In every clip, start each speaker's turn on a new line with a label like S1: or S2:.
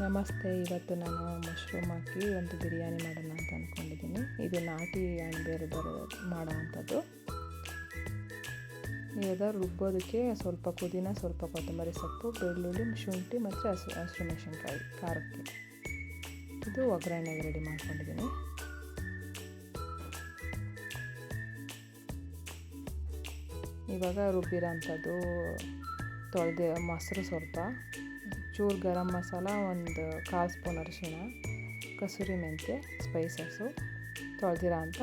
S1: ನಮಸ್ತೆ. ಇವತ್ತು ನಾನು ಮಶ್ರೂಮ್ ಹಾಕಿ ಒಂದು ಬಿರಿಯಾನಿ ಮಾಡೋಣ ಅಂತ ಅಂದ್ಕೊಂಡಿದ್ದೀನಿ. ಇದು ನಾಟಿ ಅಣಬೆಯಲ್ಲಿ ಮಾಡೋವಂಥದ್ದು. ಇವಾಗ ರುಬ್ಬೋದಕ್ಕೆ ಸ್ವಲ್ಪ ಪುದೀನ, ಸ್ವಲ್ಪ ಕೊತ್ತಂಬರಿ ಸೊಪ್ಪು, ಬೆಳ್ಳುಳ್ಳಿ, ಶುಂಠಿ ಮತ್ತು ಹಸಿಮೆಣಸಿನ್ಕಾಯಿ ಖಾರಕ್ಕೆ. ಇದು ಒಗ್ಗರಣೆಗೆ ರೆಡಿ ಮಾಡ್ಕೊಂಡಿದ್ದೀನಿ. ಇವಾಗ ರುಬ್ಬಿರೋ ಅಂಥದ್ದು ತೊಳೆದ ಮೊಸರು, ಸ್ವಲ್ಪ ಚೂರು ಗರಂ ಮಸಾಲ, ಒಂದು 1/4 ಸ್ಪೂನ್ ಅರಿಶಿಣ, ಕಸೂರಿ ಮೆಂತ್ಯ, ಸ್ಪೈಸಸ್ಸು, ತೊಳೆದಿರೋ ಅಂಥ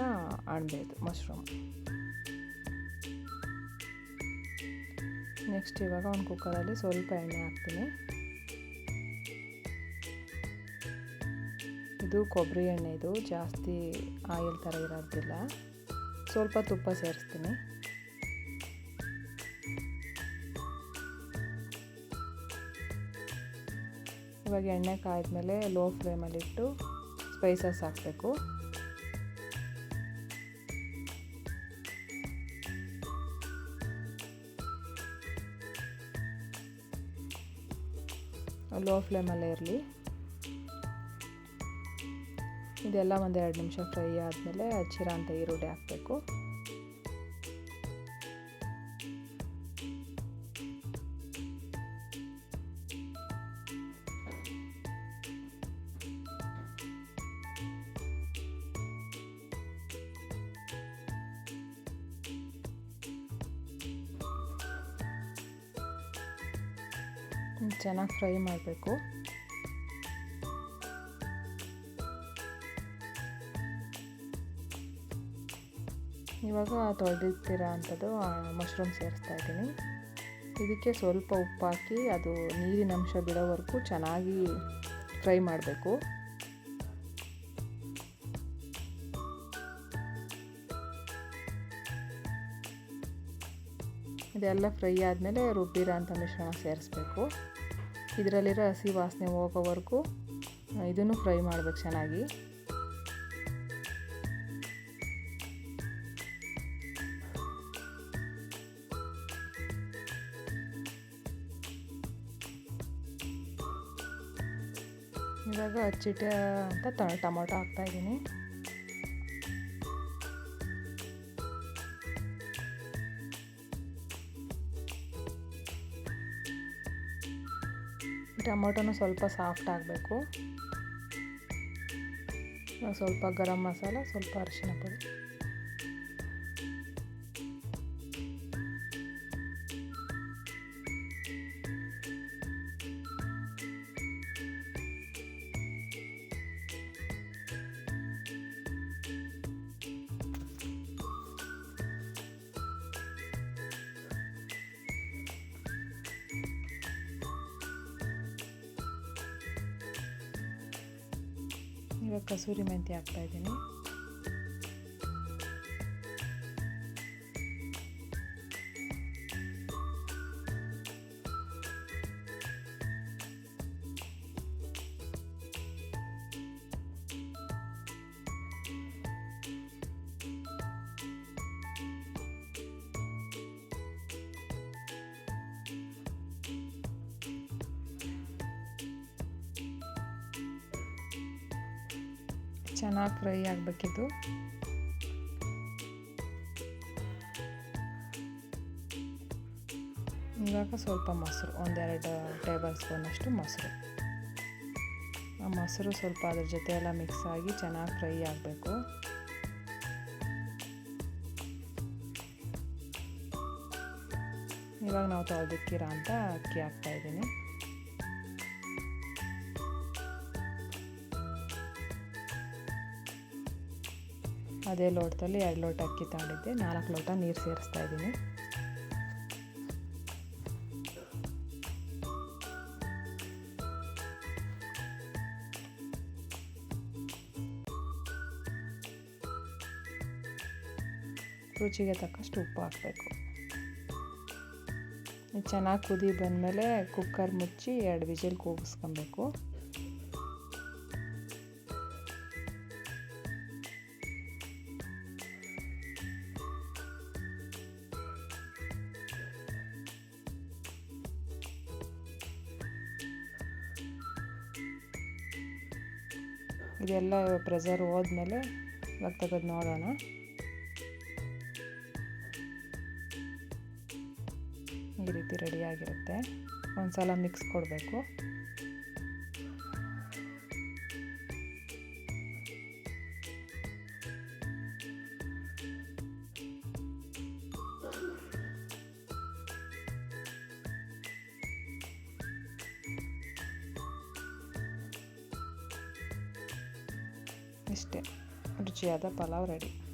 S1: ಅಣಬೆದು ಮಶ್ರೂಮ್. ನೆಕ್ಸ್ಟ್ ಇವಾಗ ಒಂದು ಕುಕ್ಕರಲ್ಲಿ ಸ್ವಲ್ಪ ಎಣ್ಣೆ ಹಾಕ್ತೀನಿ. ಇದು ಕೊಬ್ಬರಿ ಎಣ್ಣೆ, ಇದು ಜಾಸ್ತಿ ಆಯಿಲ್ ಥರ ಇರೋದಿಲ್ಲ. ಸ್ವಲ್ಪ ತುಪ್ಪ ಸೇರಿಸ್ತೀನಿ. ಇವಾಗ ಎಣ್ಣೆ ಕಾಯ್ದ್ಮೇಲೆ ಲೋ ಫ್ಲೇಮಲ್ಲಿಟ್ಟು ಸ್ಪೈಸಸ್ ಹಾಕಬೇಕು. ಲೋ ಫ್ಲೇಮಲ್ಲೇ ಇರಲಿ. ಇದೆಲ್ಲ ಒಂದು 2 ನಿಮಿಷ ಫ್ರೈ ಆದಮೇಲೆ ಹಚ್ಚಿರೋ ಅಂಥ ಈರುಳ್ಳಿ ಹಾಕಬೇಕು. ಚೆನ್ನಾಗಿ ಫ್ರೈ ಮಾಡಬೇಕು. ಇವಾಗ ತೊಳೆದಿರ್ತಿರೋ ಅಂಥದ್ದು ಮಶ್ರೂಮ್ ಸೇರಿಸ್ತಾ ಇದ್ದೀನಿ. ಇದಕ್ಕೆ ಸ್ವಲ್ಪ ಉಪ್ಪು ಹಾಕಿ ಅದು ನೀರಿನ ಅಂಶ ಬಿಡೋವರೆಗೂ ಚೆನ್ನಾಗಿ ಫ್ರೈ ಮಾಡಬೇಕು. ಇದೆಲ್ಲ ಫ್ರೈ ಆದಮೇಲೆ ರುಬ್ಬಿರೋ ಅಂಥ ಮಿಶ್ರಣ ಸೇರಿಸ್ಬೇಕು. ಇದರಲ್ಲಿರೋ ಹಸಿ ವಾಸನೆ ಹೋಗೋವರೆಗೂ ಇದನ್ನು ಫ್ರೈ ಮಾಡಬೇಕು ಚೆನ್ನಾಗಿ. ಇವಾಗ ಹಚ್ಚಿಟ್ಟ ಅಂತ ಟೊಮೊಟೊ ಹಾಕ್ತಾಯಿದ್ದೀನಿ. ಟೊಮೊಟೊನೂ ಸ್ವಲ್ಪ ಸಾಫ್ಟ್ ಆಗಬೇಕು. ಸ್ವಲ್ಪ ಗರಂ ಮಸಾಲ, ಸ್ವಲ್ಪ ಅರಿಶಿಣ ಪುಡಿ. ಇವಾಗ ಕಸೂರಿ ಮೆಂತ್ಯ ಹಾಕ್ತಾಯಿದ್ದೀನಿ. ಚೆನ್ನಾಗಿ ಫ್ರೈ ಆಗಬೇಕಿದು. ಇವಾಗ ಸ್ವಲ್ಪ ಮೊಸರು, 1-2 ಟೇಬಲ್ ಸ್ಪೂನಷ್ಟು ಮೊಸರು. ಆ ಮೊಸರು ಸ್ವಲ್ಪ ಅದ್ರ ಜೊತೆ ಎಲ್ಲ ಮಿಕ್ಸ್ ಆಗಿ ಚೆನ್ನಾಗಿ ಫ್ರೈ ಆಗಬೇಕು. ಇವಾಗ ನಾವು ತೊಳೆದಿಕ್ಕಿರೋ ಅಂತ ಅಕ್ಕಿ ಹಾಕ್ತಾಯಿದ್ದೀನಿ. ಅದೇ ಲೋಟದಲ್ಲಿ 2 ಲೋಟ ಅಕ್ಕಿ ತಗೊಂಡಿದ್ದೆ, 4 ಲೋಟ ನೀರು ಸೇರಿಸ್ತಾ ಇದ್ದೀನಿ. ರುಚಿಗೆ ತಕ್ಕಷ್ಟು ಉಪ್ಪು ಹಾಕಬೇಕು. ಚೆನ್ನಾಗಿ ಕುದಿ ಬಂದಮೇಲೆ ಕುಕ್ಕರ್ ಮುಚ್ಚಿ 2 ವಿಜಿಲ್ ಕೂಗಿಸ್ಕೊಬೇಕು. ಇದೆಲ್ಲ ಪ್ರೆಷರ್ ಹೋದ್ಮೇಲೆ ಇವಾಗ ತೆಗೆದು ನೋಡೋಣ. ಈ ರೀತಿ ರೆಡಿಯಾಗಿರುತ್ತೆ. ಒಂದು ಸಲ ಮಿಕ್ಸ್ ಕೊಡಬೇಕು. ಇಷ್ಟೇ, ರುಚಿಯಾದ ಪಲಾವ್ ರೆಡಿ.